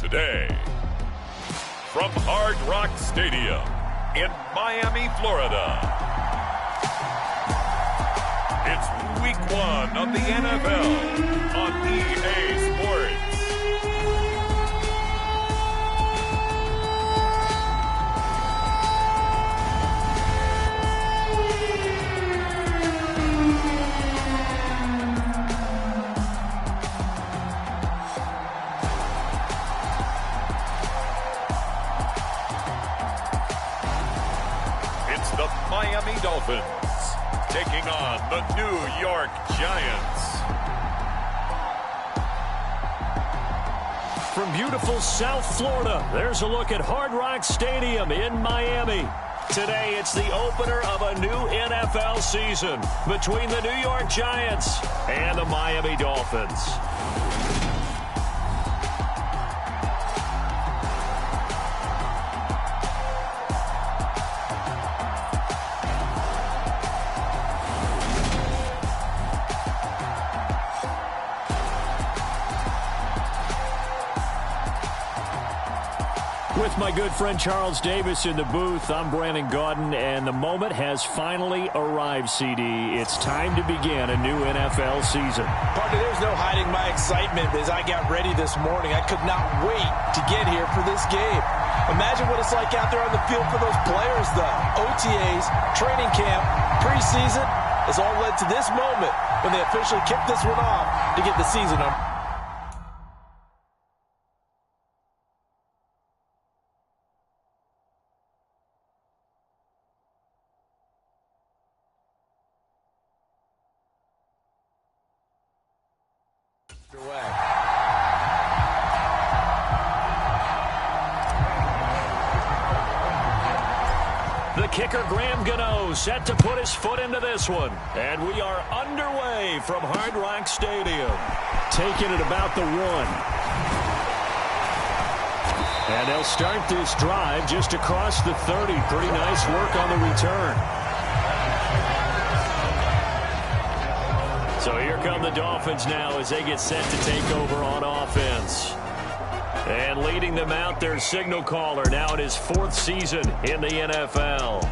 Today, from Hard Rock Stadium in Miami, Florida, it's Week 1 of the NFL on EA Sports. It's the Miami Dolphins taking on the New York Giants. From beautiful South Florida, there's a look at Hard Rock Stadium in Miami. Today, it's the opener of a new NFL season between the New York Giants and the Miami Dolphins. With my good friend Charles Davis in the booth, I'm Brandon Gaudin, and the moment has finally arrived, CD. It's time to begin a new NFL season. Partner, there's no hiding my excitement as I got ready this morning. I could not wait to get here for this game. Imagine what it's like out there on the field for those players, though. OTAs, training camp, preseason has all led to this moment when they officially kick this one off to get the season on. The kicker, Graham Gano, set to put his foot into this one. And we are underway from Hard Rock Stadium. Taking it about the 1. And they'll start this drive just across the 30. Pretty nice work on the return. So here come the Dolphins now as they get set to take over on offense. And leading them out, their signal caller, now in his 4th season in the NFL.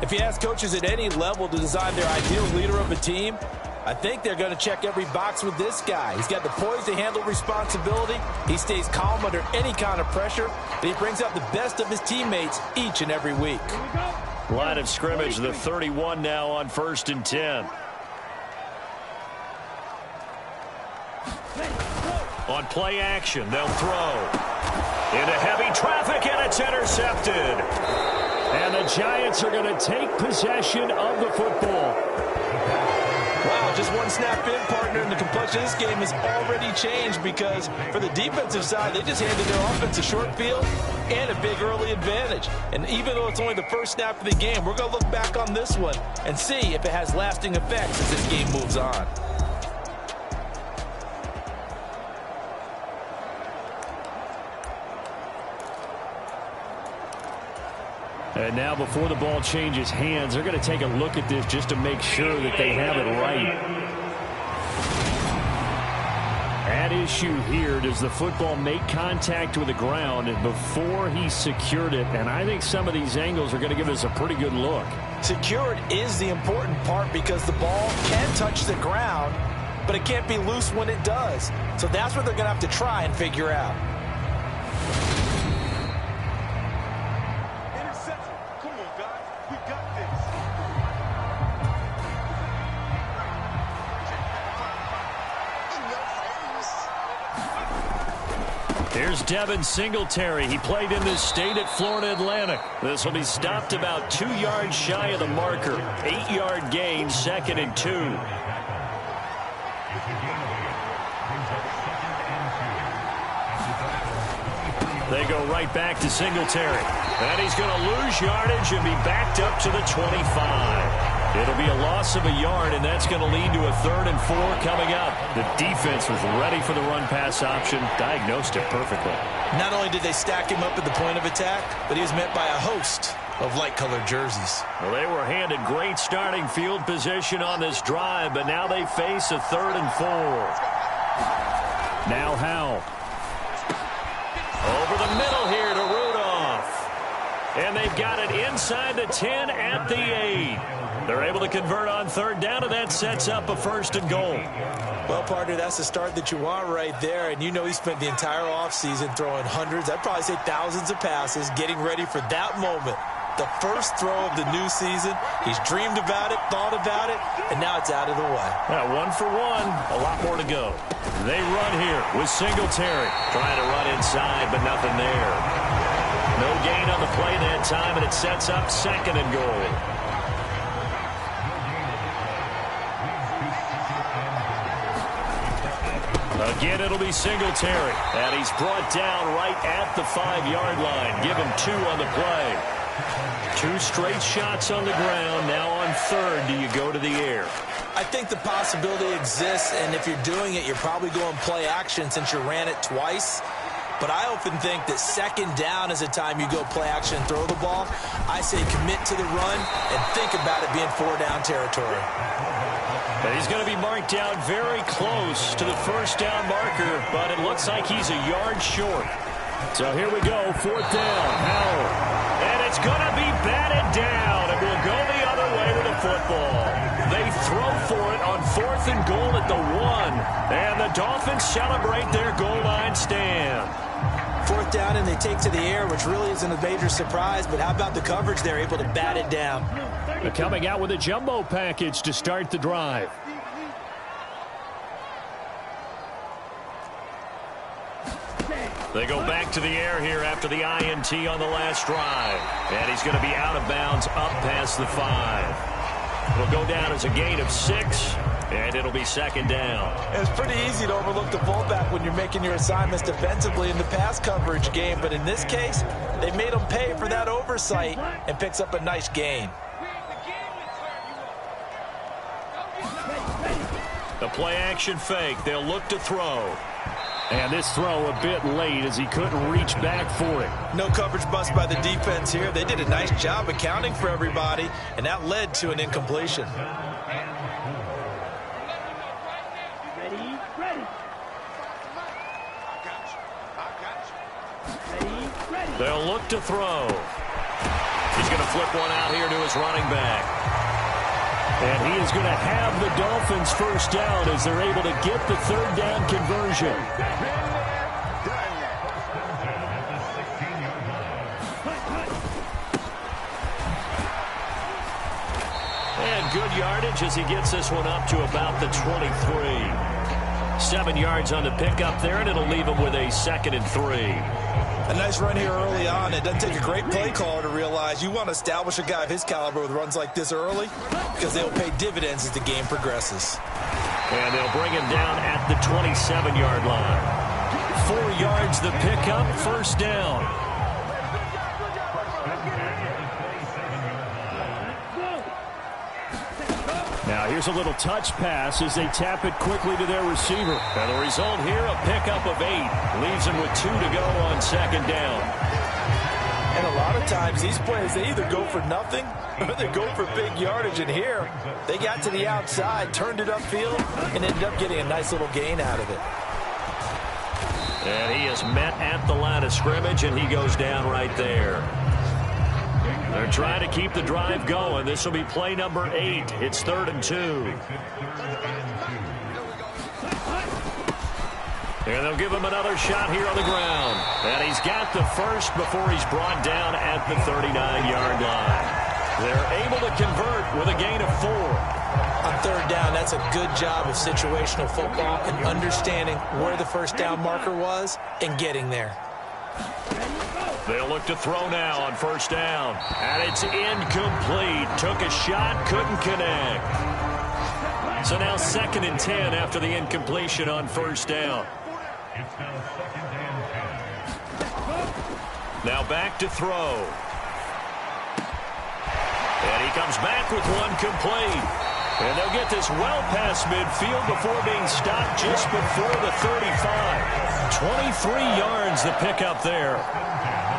If you ask coaches at any level to design their ideal leader of a team, I think they're going to check every box with this guy. He's got the poise to handle responsibility. He stays calm under any kind of pressure. And he brings out the best of his teammates each and every week. Line of scrimmage, the 31 now on 1st and 10. On play action, they'll throw. Into heavy traffic, and it's intercepted. And the Giants are going to take possession of the football. Wow, just one snap in, partner, and the complexion of this game has already changed because for the defensive side, they just handed their offense a short field and a big early advantage. And even though it's only the first snap of the game, we're going to look back on this one and see if it has lasting effects as this game moves on. And now before the ball changes hands, they're going to take a look at this just to make sure that they have it right. At issue here, does the football make contact with the ground before he secured it? And I think some of these angles are going to give us a pretty good look. Secured is the important part because the ball can touch the ground, but it can't be loose when it does. So that's what they're going to have to try and figure out. Here's Devin Singletary. He played in this state at Florida Atlantic. This will be stopped about 2 yards shy of the marker. 8-yard gain, 2nd and 2. They go right back to Singletary. And he's going to lose yardage and be backed up to the 25. It'll be a loss of a yard, and that's going to lead to a 3rd and 4 coming up. The defense was ready for the run-pass option, diagnosed it perfectly. Not only did they stack him up at the point of attack, but he was met by a host of light-colored jerseys. Well, they were handed great starting field position on this drive, but now they face a 3rd and 4. Now Howell. Over the middle here to Rudolph. And they've got it inside the 10 at the 8. They're able to convert on third down, and that sets up a 1st and goal. Well, partner, that's the start that you want right there. And you know he spent the entire offseason throwing hundreds, I'd probably say thousands of passes, getting ready for that moment. The first throw of the new season. He's dreamed about it, thought about it, and now it's out of the way. Now, 1 for 1, a lot more to go. They run here with Singletary. Trying to run inside, but nothing there. No gain on the play that time, and it sets up 2nd and goal. Again, it'll be Singletary. And he's brought down right at the 5-yard line. Give him 2 on the play. 2 straight shots on the ground. Now on third, do you go to the air? I think the possibility exists, and if you're doing it, you're probably going play action since you ran it twice. But I often think that 2nd down is a time you go play action and throw the ball. I say commit to the run and think about it being 4-down territory. And he's going to be marked down very close to the 1st down marker, but it looks like he's a yard short. So here we go, 4th down. Howell. And it's going to be batted down. It will go the other way with the football. They throw for it on 4th and goal at the 1. And the Dolphins celebrate their goal line stand. 4th down, and they take to the air, which really isn't a major surprise. But how about the coverage? They're able to bat it down. They're coming out with a jumbo package to start the drive. They go back to the air here after the INT on the last drive. And he's going to be out of bounds up past the 5. It'll go down as a gain of 6, and it'll be 2nd down. It's pretty easy to overlook the fullback when you're making your assignments defensively in the pass coverage game. But in this case, they made him pay for that oversight and picks up a nice gain. The play action fake. They'll look to throw. And this throw a bit late as he couldn't reach back for it. No coverage bust by the defense here. They did a nice job accounting for everybody, and that led to an incompletion. They'll look to throw. He's going to flip one out here to his running back. And he is going to have the Dolphins 1st down as they're able to get the 3rd down conversion. And good yardage as he gets this one up to about the 23. 7 yards on the pickup there, and it'll leave him with a 2nd and 3. A nice run here early on. It doesn't take a great play caller to realize you want to establish a guy of his caliber with runs like this early because they'll pay dividends as the game progresses. And they'll bring him down at the 27-yard line. 4 yards the pickup, 1st down. Now here's a little touch pass as they tap it quickly to their receiver. And the result here, a pickup of 8. Leaves them with 2 to go on 2nd down. And a lot of times these plays, they either go for nothing or they go for big yardage. And here, they got to the outside, turned it upfield, and ended up getting a nice little gain out of it. And he is met at the line of scrimmage, and he goes down right there. They're trying to keep the drive going. This will be play number 8. It's 3rd and 2. And they'll give him another shot here on the ground. And he's got the first before he's brought down at the 39-yard line. They're able to convert with a gain of 4. On 3rd down, that's a good job of situational football and understanding where the 1st down marker was and getting there. They'll look to throw now on 1st down. And it's incomplete. Took a shot, couldn't connect. So now 2nd and 10 after the incompletion on 1st down. Now back to throw. And he comes back with one complete. And they'll get this well past midfield before being stopped just before the 35. 23 yards the pickup there.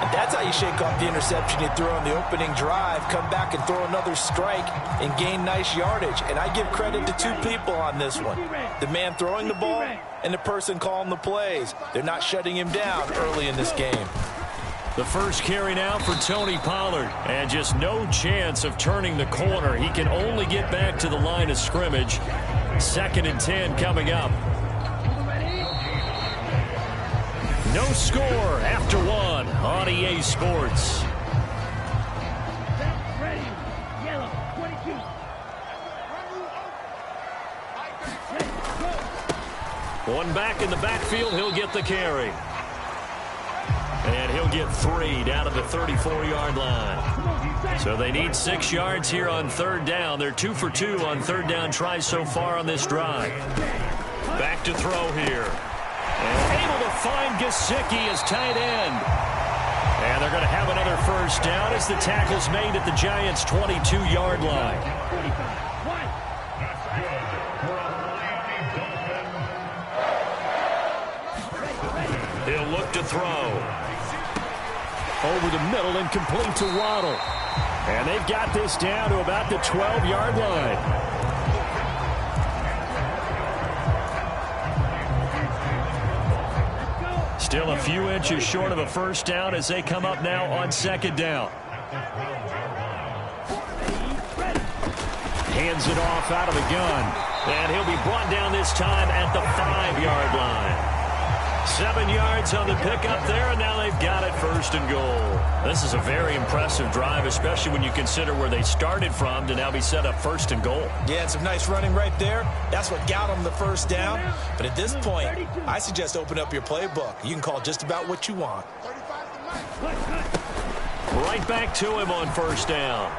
And that's how you shake off the interception you threw on the opening drive, come back and throw another strike and gain nice yardage. And I give credit to two people on this one. The man throwing the ball and the person calling the plays. They're not shutting him down early in this game. The first carry now for Tony Pollard. And just no chance of turning the corner. He can only get back to the line of scrimmage. 2nd and 10 coming up. No score after 1 on EA Sports. One back in the backfield, he'll get the carry. And he'll get 3 down to the 34-yard line. So they need 6 yards here on 3rd down. They're 2 for 2 on 3rd down tries so far on this drive. Back to throw here. And able to find Gesicki as tight end. And they're going to have another first down as the tackle's made at the Giants' 22-yard line. He'll look to throw. Over the middle and complete to Waddle. And they've got this down to about the 12-yard line. Still a few inches short of a first down as they come up now on 2nd down. Hands it off out of the gun. And he'll be brought down this time at the 5-yard line. 7 yards on the pickup there, and now they've got it 1st and goal. This is a very impressive drive, especially when you consider where they started from to now be set up 1st and goal. Yeah, some nice running right there. That's what got them the first down. But at this point, I suggest open up your playbook. You can call just about what you want. Right back to him on 1st down.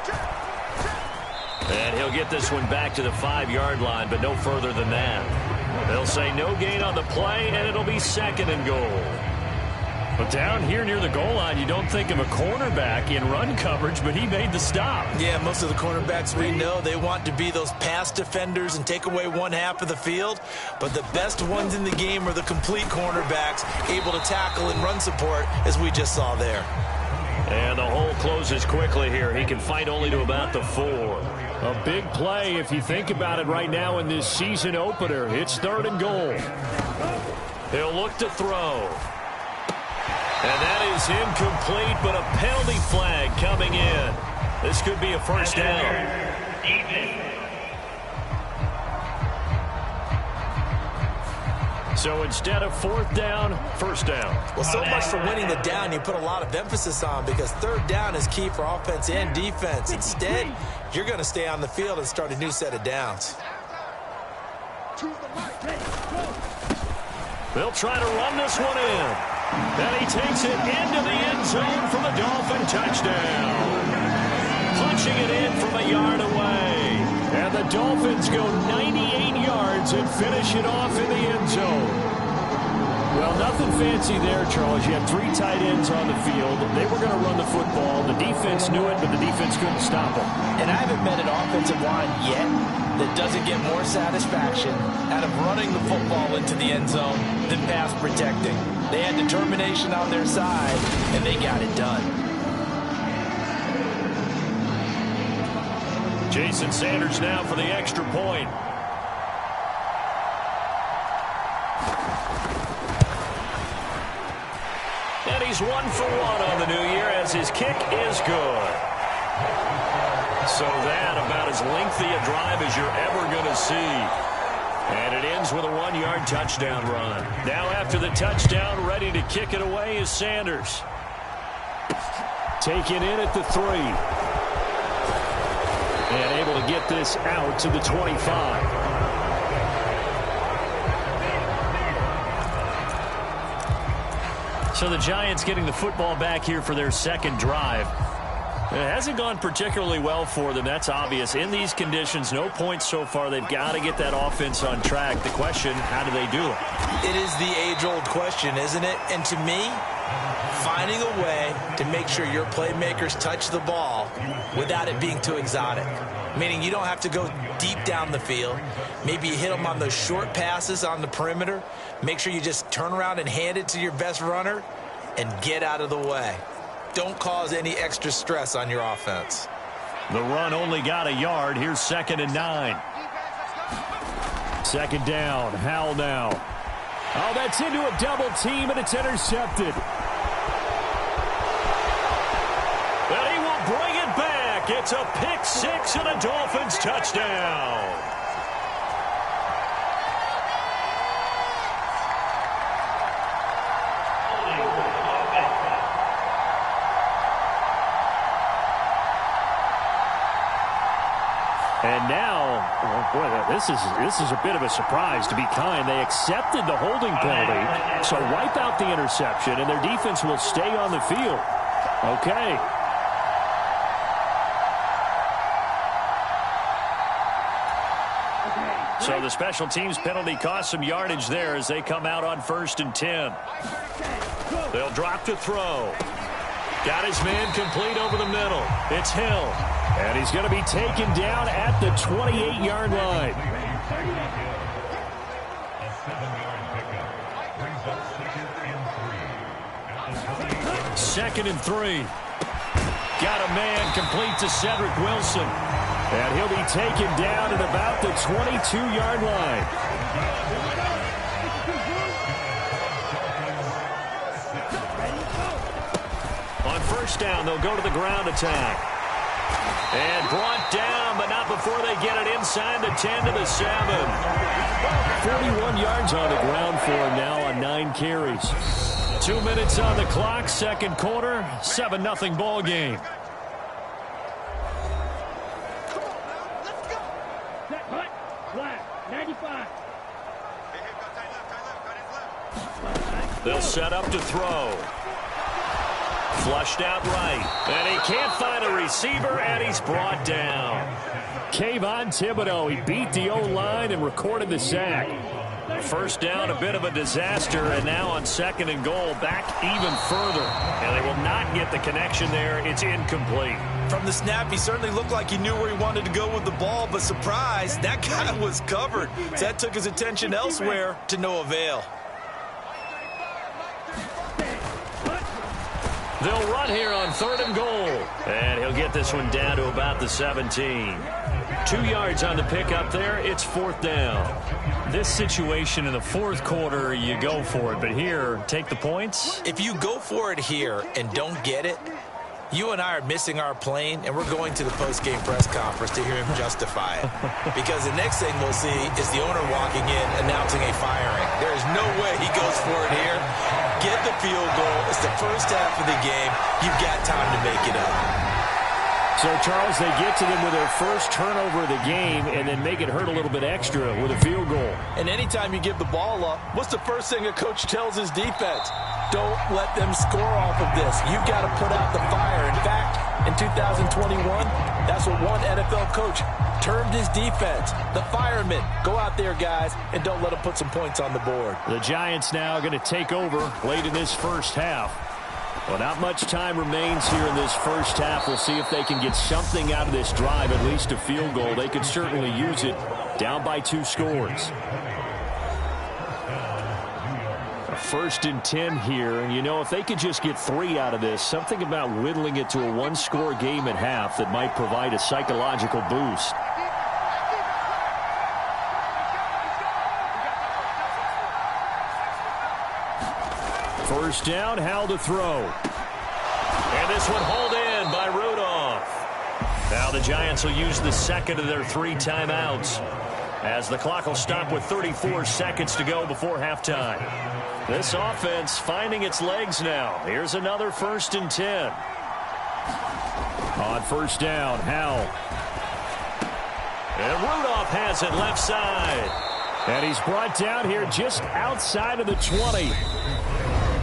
And he'll get this one back to the 5-yard line, but no further than that. They'll say no gain on the play, and it'll be 2nd and goal. But down here near the goal line, you don't think of a cornerback in run coverage, but he made the stop. Yeah, most of the cornerbacks we know, they want to be those pass defenders and take away one half of the field. But the best ones in the game are the complete cornerbacks, able to tackle and run support, as we just saw there. And the hole closes quickly here. He can fight only to about the 4. A big play if you think about it right now in this season opener. It's 3rd and goal. He'll look to throw. And that is incomplete, but a penalty flag coming in. This could be a first down. So instead of 4th down, 1st down. Well, so much for winning the down you put a lot of emphasis on, because 3rd down is key for offense and defense. Instead, you're going to stay on the field and start a new set of downs. They'll try to run this one in. And he takes it into the end zone for the Dolphin touchdown. Punching it in from a yard away. And the Dolphins go 98 yards and finish it off in the end zone. Well, nothing fancy there, Charles. You had 3 tight ends on the field. They were going to run the football. The defense knew it, but the defense couldn't stop them. And I haven't met an offensive line yet that doesn't get more satisfaction out of running the football into the end zone than pass protecting. They had determination on their side, and they got it done. Jason Sanders now for the extra point. And he's 1 for 1 on the new year as his kick is good. So that about as lengthy a drive as you're ever going to see. And it ends with a 1-yard touchdown run. Now after the touchdown, ready to kick it away is Sanders. Taken in at the 3. And able to get this out to the 25. So the Giants getting the football back here for their second drive. It hasn't gone particularly well for them. That's obvious. In these conditions, no points so far. They've got to get that offense on track. The question, how do they do it? It is the age-old question, isn't it? And to me, finding a way to make sure your playmakers touch the ball without it being too exotic. Meaning you don't have to go deep down the field. Maybe you hit them on those short passes on the perimeter. Make sure you just turn around and hand it to your best runner and get out of the way. Don't cause any extra stress on your offense. The run only got a yard. Here's 2nd and 9. 2nd down. Howell now. Oh, that's into a double team, and it's intercepted. And he will bring it back. It's a pick six and a Dolphins touchdown. And now, boy, this is a bit of a surprise, to be kind. They accepted the holding penalty, so wipe out the interception, and their defense will stay on the field. Okay. So the special teams penalty cost some yardage there as they come out on 1st and 10. They'll drop to throw. Got his man complete over the middle. It's Hill. And he's going to be taken down at the 28-yard line. Second and 3. Got a man complete to Cedric Wilson. And he'll be taken down at about the 22-yard line. On 1st down, they'll go to the ground attack. And brought down, but not before they get it inside the 10 to the 7. 41 yards on the ground for him now on 9 carries. 2 minutes on the clock, 2nd quarter, 7-0 ball game. They'll set up to throw. Flushed out right. And he can't find a receiver, and he's brought down. Kayvon Thibodeau, he beat the O-line and recorded the sack. 1st down, a bit of a disaster, and now on 2nd and goal, back even further. And they will not get the connection there. It's incomplete. From the snap, he certainly looked like he knew where he wanted to go with the ball, but surprise, that guy was covered. So that took his attention elsewhere to no avail. They'll run here on 3rd and goal. And he'll get this one down to about the 17. 2 yards on the pickup there. It's 4th down. This situation in the 4th quarter, you go for it. But here, take the points. If you go for it here and don't get it, you and I are missing our plane, and we're going to the post-game press conference to hear him justify it. Because the next thing we'll see is the owner walking in announcing a firing. There is no way he goes for it here. Get the field goal. It's the first half of the game. You've got time to make it up. So, Charles, they get to them with their first turnover of the game and then make it hurt a little bit extra with a field goal. And anytime you give the ball up, what's the first thing a coach tells his defense? Don't let them score off of this. You've got to put out the fire. In fact, in 2021, that's what one NFL coach termed his defense. The firemen. Go out there, guys, and don't let them put some points on the board. The Giants now going to take over late in this first half. Well, not much time remains here in this first half. We'll see if they can get something out of this drive, at least a field goal. They could certainly use it, down by 2 scores. 1st and 10 here, and you know, if they could just get 3 out of this, something about whittling it to a 1-score game at half that might provide a psychological boost. First down, Howell to throw. And this one hauled in by Rudolph. Now the Giants will use the 2nd of their 3 timeouts, as the clock will stop with 34 seconds to go before halftime. This offense finding its legs now. Here's another 1st and 10. On 1st down, Howell. And Rudolph has it left side. And he's brought down here just outside of the 20.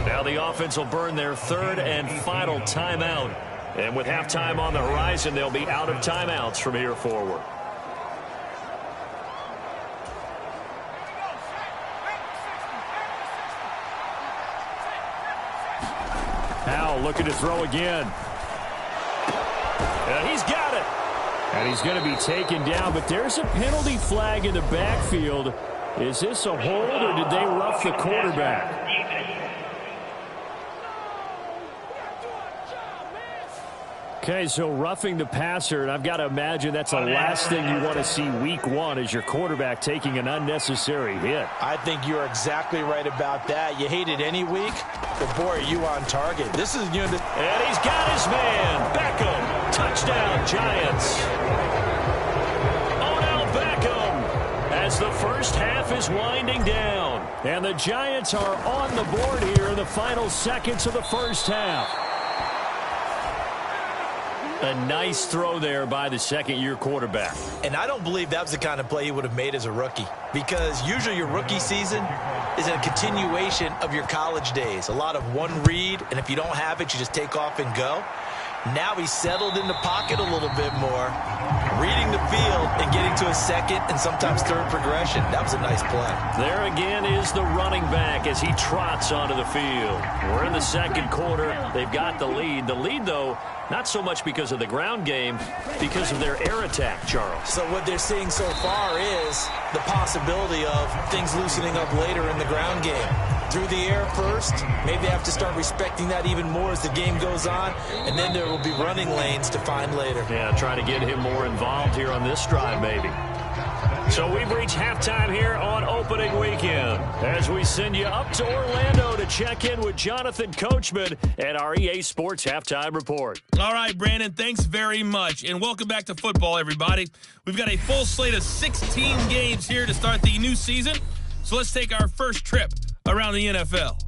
Now the offense will burn their 3rd and final timeout. And with halftime on the horizon, they'll be out of timeouts from here forward. Howell looking to throw again. And he's got it. And he's going to be taken down, but there's a penalty flag in the backfield. Is this a hold, or did they rough the quarterback? Okay, so roughing the passer, and I've got to imagine that's the last thing you want to see week one as your quarterback taking an unnecessary hit. I think you're exactly right about that. You hate it any week, but boy, are you on target. This is unit. And he's got his man. Beckham. Touchdown, Giants. Odell Beckham as the first half is winding down. And the Giants are on the board here in the final seconds of the first half. A nice throw there by the second-year quarterback. And I don't believe that was the kind of play he would have made as a rookie, because usually your rookie season is a continuation of your college days. A lot of one read, and if you don't have it, you just take off and go. Now he's settled in the pocket a little bit more, reading the field and getting to a second and sometimes third progression. That was a nice play. There again is the running back as he trots onto the field. We're in the second quarter. They've got the lead. The lead, though, not so much because of the ground game, because of their air attack, Charles. So what they're seeing so far is the possibility of things loosening up later in the ground game. Through the air first, maybe they have to start respecting that even more as the game goes on, and then there will be running lanes to find later. Yeah, try to get him more involved here on this drive, maybe. So we've reached halftime here on opening weekend as we send you up to Orlando to check in with Jonathan Coachman at our EA Sports Halftime Report. All right, Brandon, thanks very much, and welcome back to football, everybody. We've got a full slate of 16 games here to start the new season, so let's take our first trip around the NFL.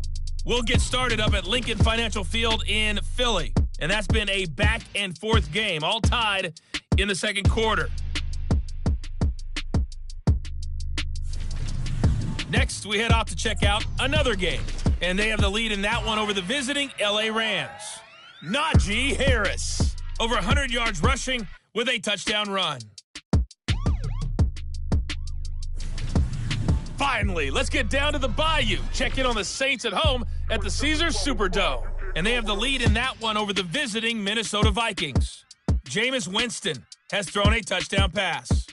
We'll get started up at Lincoln Financial Field in Philly, and that's been a back-and-forth game, all tied in the second quarter. Next, we head off to check out another game, and they have the lead in that one over the visiting L.A. Rams. Najee Harris, over 100 yards rushing with a touchdown run. Finally, let's get down to the Bayou. Check in on the Saints at home at the Caesars Superdome. And they have the lead in that one over the visiting Minnesota Vikings. Jameis Winston has thrown a touchdown pass.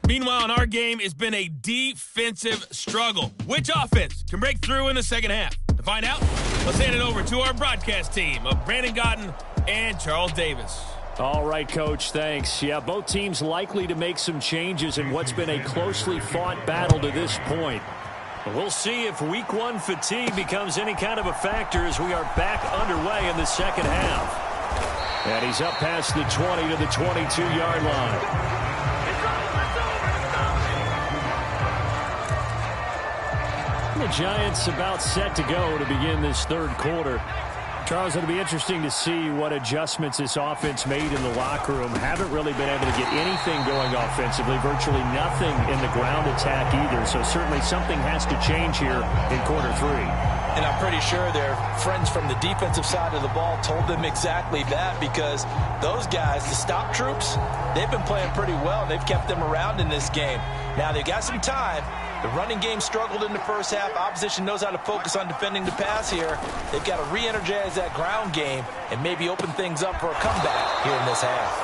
Meanwhile, in our game, it's been a defensive struggle. Which offense can break through in the second half? To find out, let's hand it over to our broadcast team of Brandon Gotten and Charles Davis. All right, Coach, thanks. Yeah, both teams likely to make some changes in what's been a closely fought battle to this point. We'll see if week one fatigue becomes any kind of a factor as we are back underway in the second half. And he's up past the 20 to the 22-yard line. The Giants about set to go to begin this third quarter. Charles, it'll be interesting to see what adjustments this offense made in the locker room. Haven't really been able to get anything going offensively, virtually nothing in the ground attack either. So certainly something has to change here in quarter three. And I'm pretty sure their friends from the defensive side of the ball told them exactly that, because those guys, the stop troops, they've been playing pretty well. They've kept them around in this game. Now they've got some time. The running game struggled in the first half. Opposition knows how to focus on defending the pass here. They've got to re-energize that ground game and maybe open things up for a comeback here in this half.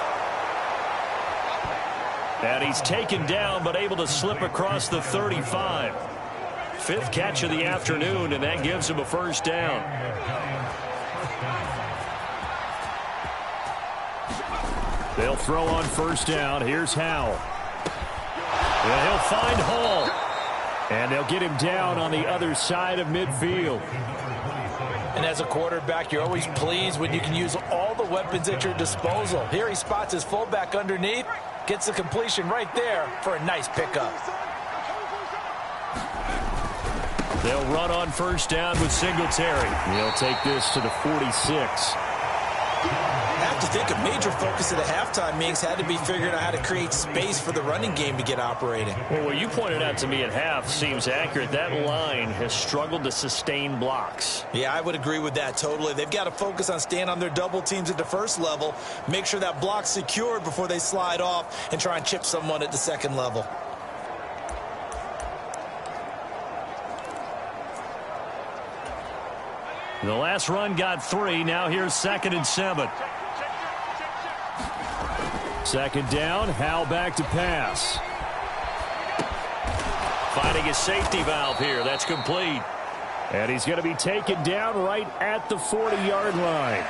And he's taken down but able to slip across the 35. Fifth catch of the afternoon, and that gives him a first down. They'll throw on first down. Here's Howell. And he'll find Hall. And they'll get him down on the other side of midfield. And as a quarterback, you're always pleased when you can use all the weapons at your disposal. Here he spots his fullback underneath, gets the completion right there for a nice pickup. They'll run on first down with Singletary. He'll take this to the 46. I have to think a major focus of the halftime meetings had to be figuring out how to create space for the running game to get operating. Well, what you pointed out to me at half seems accurate. That line has struggled to sustain blocks. Yeah, I would agree with that totally. They've got to focus on staying on their double teams at the first level, make sure that block's secured before they slide off and try and chip someone at the second level. The last run got 3. Now here's 2nd and 7. Second down. Howell back to pass. Finding a safety valve here. That's complete. And he's going to be taken down right at the 40-yard line.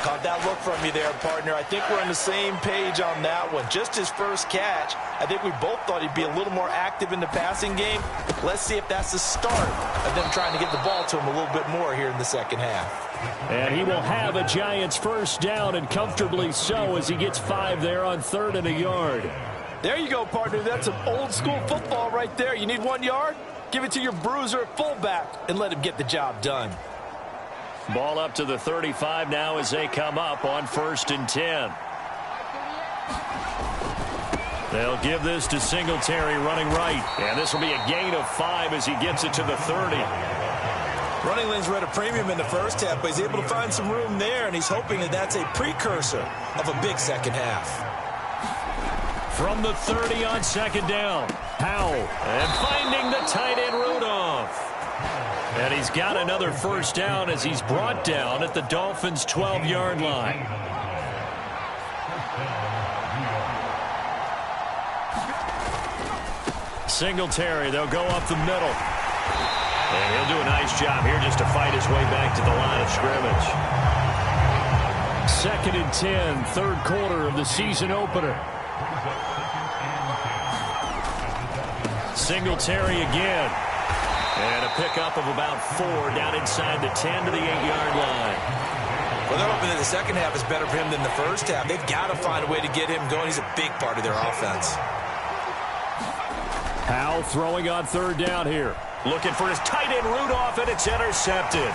Caught that look from you there, partner. I think we're on the same page on that one. Just his first catch, I think we both thought he'd be a little more active in the passing game. Let's see if that's the start of them trying to get the ball to him a little bit more here in the second half. And he will have a Giants first down, and comfortably so, as he gets 5 there on 3rd and a yard. There you go, partner. That's some old school football right there. You need 1 yard? Give it to your bruiser at fullback and let him get the job done. Ball up to the 35 now as they come up on 1st and 10. They'll give this to Singletary running right. And this will be a gain of 5 as he gets it to the 30. Running lanes were at a premium in the first half, but he's able to find some room there, and he's hoping that that's a precursor of a big second half. From the 30 on 2nd down, Powell, and finding the tight end Rudolph. And he's got another first down as he's brought down at the Dolphins' 12-yard line. Singletary, they'll go up the middle. And he'll do a nice job here just to fight his way back to the line of scrimmage. 2nd and 10, 3rd quarter of the season opener. Singletary again. And a pickup of about 4 down inside the 10 to the 8-yard line. Well, they're hoping that the second half is better for him than the first half. They've got to find a way to get him going. He's a big part of their offense. Powell throwing on 3rd down here. Looking for his tight end Rudolph, and it's intercepted.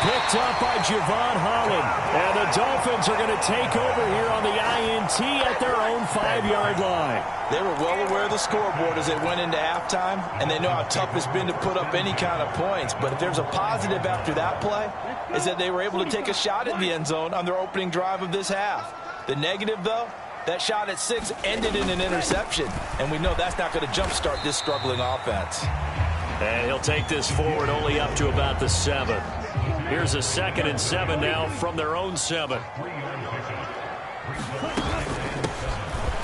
Picked up by Javon Holland. And the Dolphins are going to take over here on the INT at their own 5-yard line. They were well aware of the scoreboard as they went into halftime, and they know how tough it's been to put up any kind of points. But if there's a positive after that play, is that they were able to take a shot at the end zone on their opening drive of this half. The negative, though, that shot at 6 ended in an interception, and we know that's not going to jumpstart this struggling offense. And he'll take this forward only up to about the 7. Here's a 2nd and 7 now from their own 7.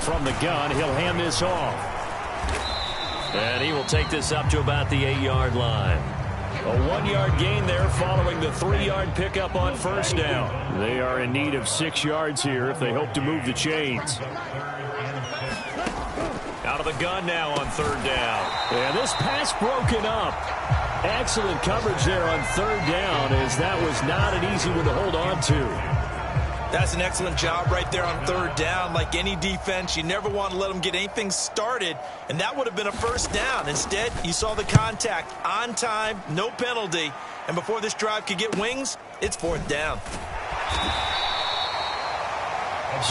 From the gun, he'll hand this off. And he will take this up to about the 8-yard line. A 1-yard gain there following the 3-yard pickup on 1st down. They are in need of 6 yards here if they hope to move the chains. Out of the gun now on 3rd down. And this pass broken up. Excellent coverage there on 3rd down, as that was not an easy one to hold on to. That's an excellent job right there on 3rd down. Like any defense, you never want to let them get anything started, and that would have been a first down. Instead, you saw the contact on time, no penalty, and before this drive could get wings, it's 4th down.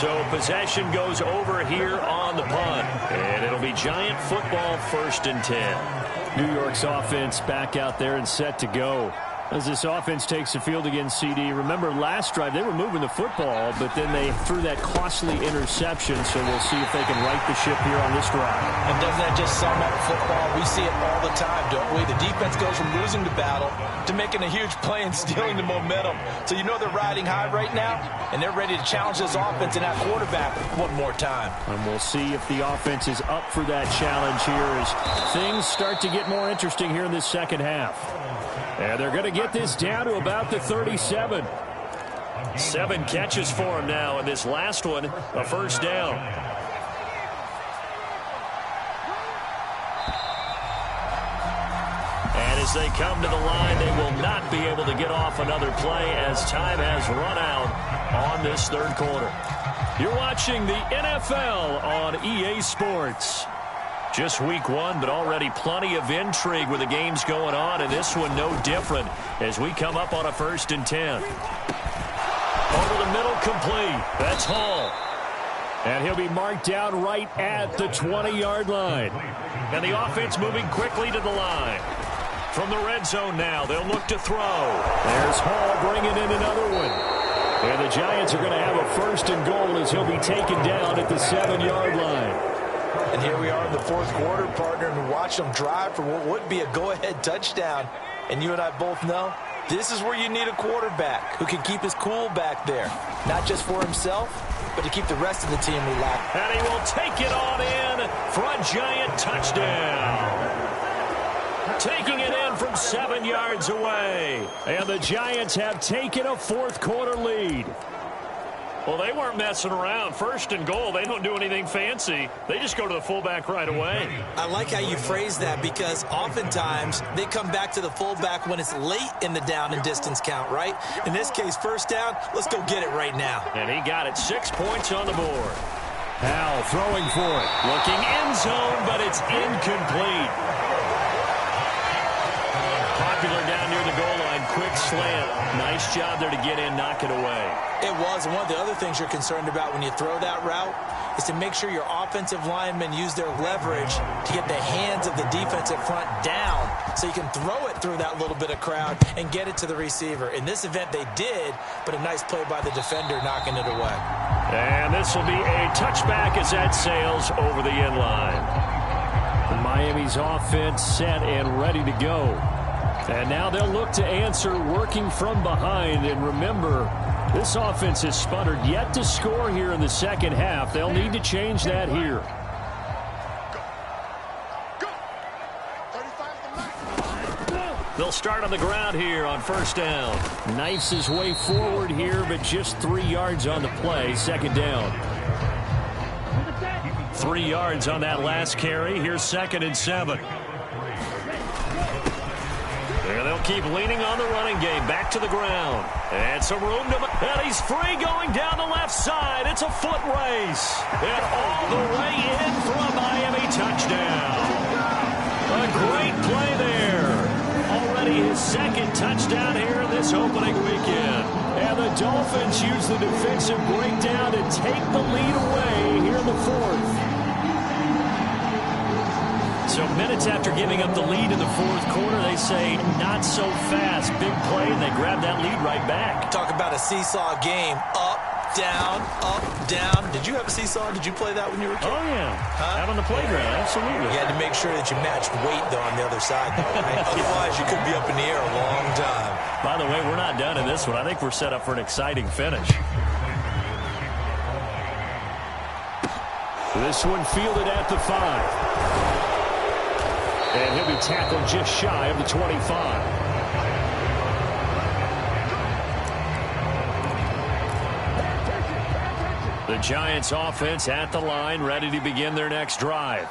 So possession goes over here on the punt, and it'll be Giant football 1st and 10. New York's offense back out there and set to go. As this offense takes the field against CD, remember last drive they were moving the football, but then they threw that costly interception, so we'll see if they can right the ship here on this drive. And doesn't that just sum up football? We see it all the time, don't we? The defense goes from losing the battle to making a huge play and stealing the momentum. So you know they're riding high right now, and they're ready to challenge this offense and that quarterback one more time. And we'll see if the offense is up for that challenge here as things start to get more interesting here in this second half. And they're going to get this down to about the 37. 7 catches for him now, and this last one, a first down. And as they come to the line, they will not be able to get off another play as time has run out on this 3rd quarter. You're watching the NFL on EA Sports. Just week 1, but already plenty of intrigue with the games going on, and this one no different as we come up on a 1st and 10. Over the middle, complete. That's Hall. And he'll be marked down right at the 20-yard line. And the offense moving quickly to the line. From the red zone now, they'll look to throw. There's Hall bringing in another one. And the Giants are going to have a 1st and goal as he'll be taken down at the 7-yard line. And here we are in the 4th quarter, partner, and watch them drive for what would be a go-ahead touchdown. And you and I both know this is where you need a quarterback who can keep his cool back there, not just for himself, but to keep the rest of the team relaxed. And he will take it on in for a Giant touchdown. Taking it in from 7 yards away. And the Giants have taken a 4th quarter lead. Well, they weren't messing around. First and goal, they don't do anything fancy. They just go to the fullback right away. I like how you phrase that because oftentimes they come back to the fullback when it's late in the down and distance count, right? In this case, first down, let's go get it right now. And he got it. 6 points on the board. Howell throwing for it. Looking end zone, but it's incomplete. Popular down near the goal line. Quick slant. Nice job there to get in, knock it away. It was. And one of the other things you're concerned about when you throw that route is to make sure your offensive linemen use their leverage to get the hands of the defensive front down so you can throw it through that little bit of crowd and get it to the receiver. In this event, they did, but a nice play by the defender knocking it away. And this will be a touchback as that sails over the end line. Miami's offense set and ready to go. And now they'll look to answer working from behind. And remember, this offense has sputtered yet to score here in the second half. They'll need to change that here. They'll start on the ground here on first down. Knifes his way forward here, but just 3 yards on the play. Second down. 3 yards on that last carry. Here's 2nd and 7. And they'll keep leaning on the running game. Back to the ground. And some room to... And he's free going down the left side. It's a foot race. And all the way in for a Miami touchdown. A great play there. Already his 2nd touchdown here in this opening weekend. And the Dolphins use the defensive breakdown to take the lead away here in the 4th. So minutes after giving up the lead in the 4th quarter, they say not so fast. Big play, and they grab that lead right back. Talk about a seesaw game. Up, down, up, down. Did you have a seesaw? Did you play that when you were a kid? Oh, yeah. Out on the playground, absolutely. You had to make sure that you matched weight, though, on the other side, though, right? Otherwise, you could be up in the air a long time. By the way, we're not done in this one. I think we're set up for an exciting finish. This one fielded at the 5. And he'll be tackled just shy of the 25. The Giants offense at the line, ready to begin their next drive.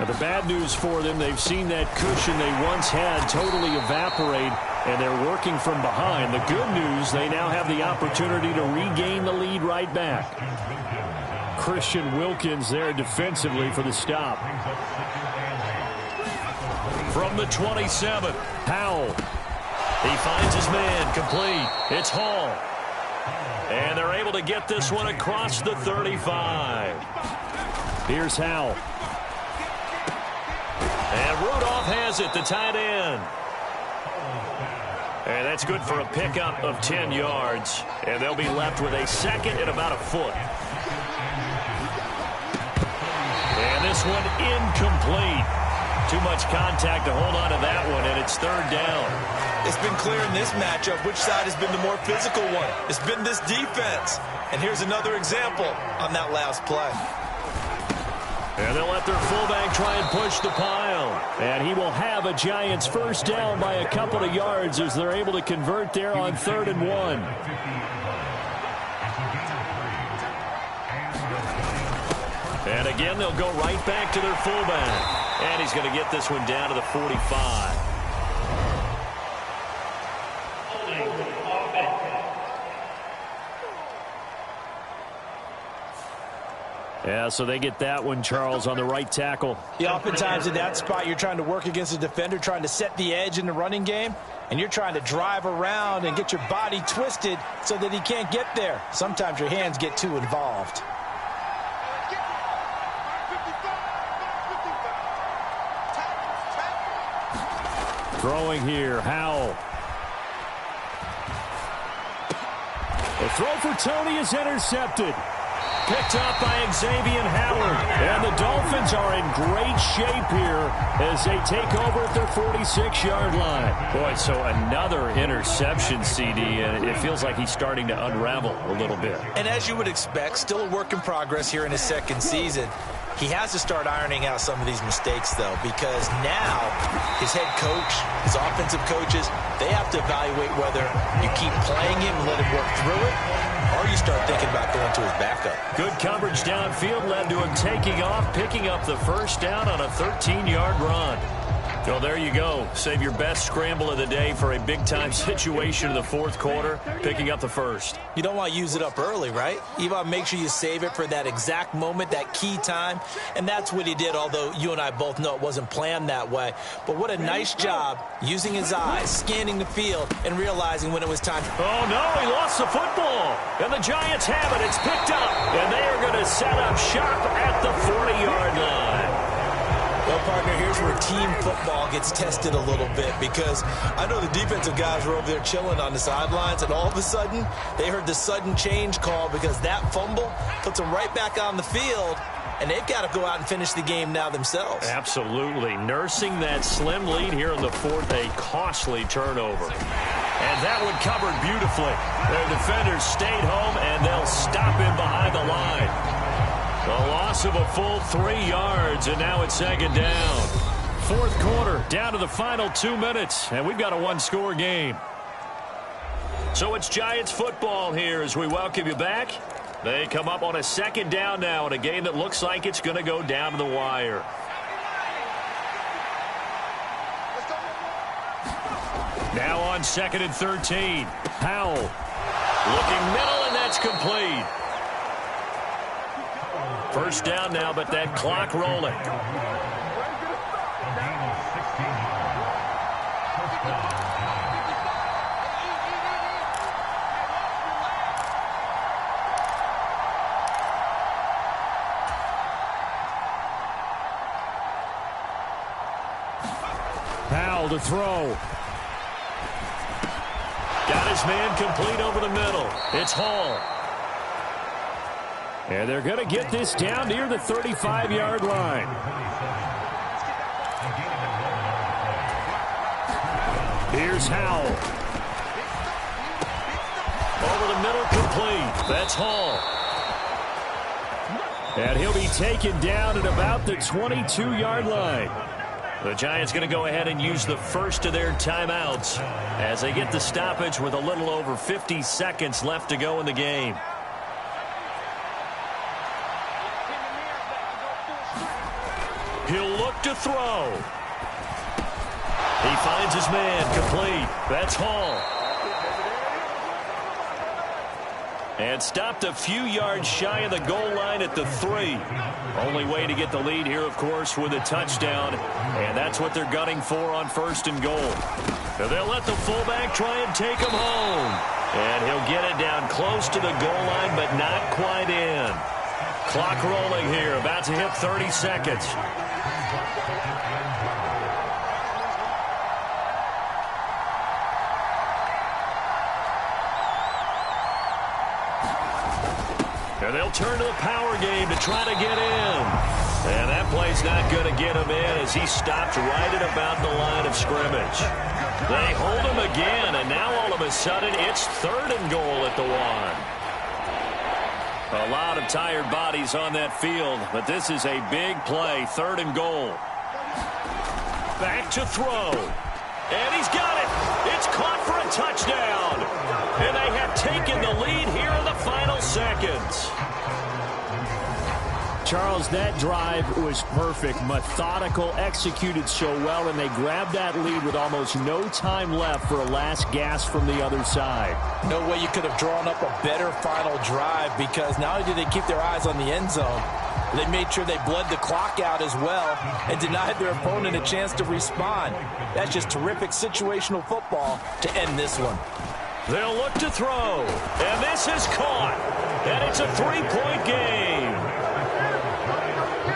Now, the bad news for them, they've seen that cushion they once had totally evaporate, and they're working from behind. The good news, they now have the opportunity to regain the lead right back. Christian Wilkins there defensively for the stop. From the 27, Howell. He finds his man, complete. It's Hall. And they're able to get this one across the 35. Here's Howell. And Rudolph has it, the tight end. And that's good for a pickup of 10 yards. And they'll be left with a 2nd and about a foot. And this one incomplete. Too much contact to hold on to that one, and it's 3rd down. It's been clear in this matchup which side has been the more physical one. It's been this defense. And here's another example on that last play. And they'll let their fullback try and push the pile. And he will have a Giants first down by a couple of yards as they're able to convert there on 3rd and 1. And again, they'll go right back to their fullback. And he's going to get this one down to the 45. Yeah, so they get that one, Charles, on the right tackle. Yeah, oftentimes in that spot, you're trying to work against a defender, trying to set the edge in the running game, and you're trying to drive around and get your body twisted so that he can't get there. Sometimes your hands get too involved. Throwing here, Howell. The throw for Tony is intercepted. Picked up by Xavier Howard. And the Dolphins are in great shape here as they take over at their 46-yard line. Boy, so another interception, CD, and it feels like he's starting to unravel a little bit. And as you would expect, still a work in progress here in his 2nd season. He has to start ironing out some of these mistakes, though, because now his head coach, his offensive coaches, they have to evaluate whether you keep playing him and let him work through it, or you start thinking about going to his backup. Good coverage downfield led to him taking off, picking up the first down on a 13-yard run. So there you go. Save your best scramble of the day for a big-time situation in the fourth quarter, picking up the first. You don't want to use it up early, right? You want to make sure you save it for that exact moment, that key time, and that's what he did, although you and I both know it wasn't planned that way. But what a nice job using his eyes, scanning the field, and realizing when it was time. Oh, no, he lost the football. And the Giants have it. It's picked up, and they are going to set up shop at the 40-yard line. Well, partner, here's where team football gets tested a little bit, because I know the defensive guys were over there chilling on the sidelines, and all of a sudden, they heard the sudden change call because that fumble puts them right back on the field, and they've got to go out and finish the game now themselves. Absolutely. Nursing that slim lead here in the fourth, a costly turnover. And that one covered beautifully. Their defenders stayed home, and they'll stop him behind the line. A loss of a full 3 yards, and now it's second down. Fourth quarter, down to the final 2 minutes, and we've got a one-score game. So it's Giants football here as we welcome you back. They come up on a second down now in a game that looks like it's going to go down to the wire. Now on 2nd and 13. Powell looking middle, and that's complete. First down now, but that clock rolling. Powell to throw. Got his man complete over the middle. It's Hall. And they're going to get this down near the 35-yard line. Here's Howell. Over the middle, complete. That's Hall. And he'll be taken down at about the 22-yard line. The Giants going to go ahead and use the first of their timeouts as they get the stoppage with a little over 50 seconds left to go in the game. He'll look to throw. He finds his man complete. That's Hall. And stopped a few yards shy of the goal line at the 3. Only way to get the lead here, of course, with a touchdown. And that's what they're gunning for on 1st and goal. And they'll let the fullback try and take him home. And he'll get it down close to the goal line, but not quite in. Clock rolling here, about to hit 30 seconds. And they'll turn to the power game to try to get in. And that play's not going to get him in as he stopped right at about the line of scrimmage. They hold him again, and now all of a sudden it's 3rd and goal at the 1. A lot of tired bodies on that field, but this is a big play. 3rd and goal. Back to throw. And he's got it. It's caught for a touchdown. And they have taken the lead here in the final seconds. Charles, that drive was perfect, methodical, executed so well, and they grabbed that lead with almost no time left for a last gasp from the other side. No way you could have drawn up a better final drive, because not only did they keep their eyes on the end zone, they made sure they bled the clock out as well and denied their opponent a chance to respond. That's just terrific situational football to end this one. They'll look to throw, and this is caught, and it's a 3-point game.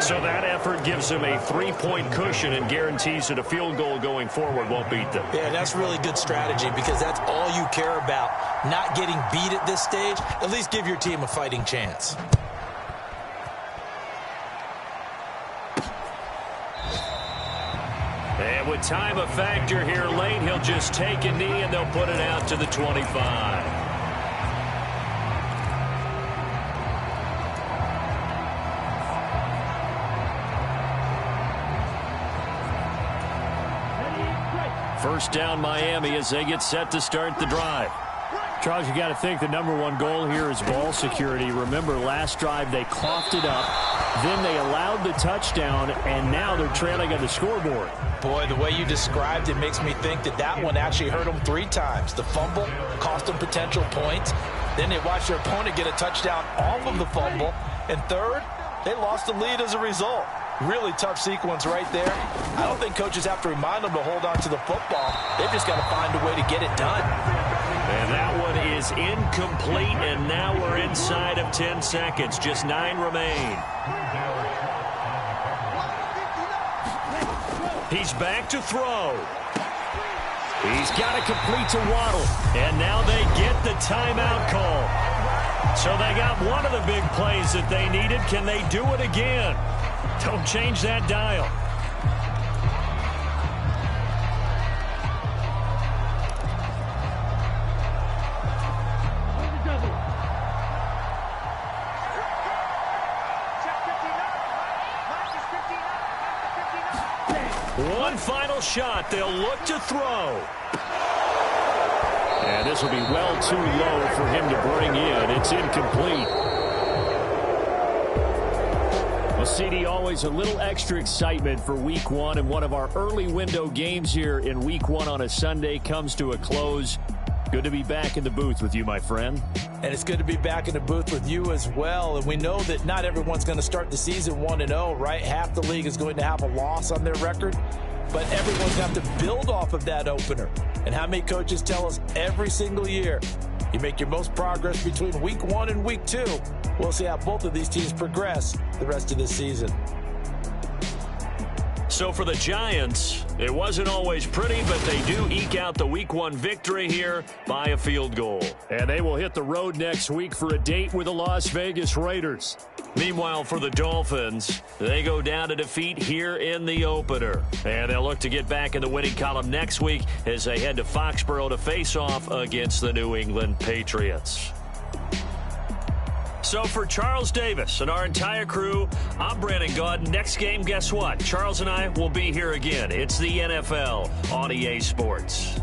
So that effort gives them a 3-point cushion and guarantees that a field goal going forward won't beat them. Yeah, that's really good strategy, because that's all you care about. Not getting beat at this stage. At least give your team a fighting chance. And with time a factor here late, he'll just take a knee and they'll put it out to the 25. First down Miami as they get set to start the drive. Charles, you got to think the number one goal here is ball security. Remember, last drive they coughed it up, then they allowed the touchdown, and now they're trailing on the scoreboard. Boy, the way you described it makes me think that that one actually hurt them 3 times. The fumble cost them potential points. Then they watched their opponent get a touchdown off of the fumble. And third, they lost the lead as a result. Really tough sequence right there. I don't think coaches have to remind them to hold on to the football. They've just got to find a way to get it done. And that one is incomplete, and now we're inside of 10 seconds. Just 9 remain. He's back to throw. He's got to complete to Waddle. And now they get the timeout call. So they got one of the big plays that they needed. Can they do it again? Don't change that dial. One final shot. They'll look to throw. And this will be well too low for him to bring in. It's incomplete. Well, CD, always a little extra excitement for Week 1, and one of our early window games here in Week 1 on a Sunday comes to a close. Good to be back in the booth with you, my friend. And it's good to be back in the booth with you as well. And we know that not everyone's going to start the season 1-0, right? Half the league is going to have a loss on their record. But everyone's going to have to build off of that opener. And how many coaches tell us every single year, you make your most progress between Week 1 and Week 2. We'll see how both of these teams progress the rest of this season. So for the Giants, it wasn't always pretty, but they do eke out the Week 1 victory here by a field goal. And they will hit the road next week for a date with the Las Vegas Raiders. Meanwhile, for the Dolphins, they go down to defeat here in the opener. And they'll look to get back in the winning column next week as they head to Foxborough to face off against the New England Patriots. So for Charles Davis and our entire crew, I'm Brandon Gaudin. Next game, guess what? Charles and I will be here again. It's the NFL on EA Sports.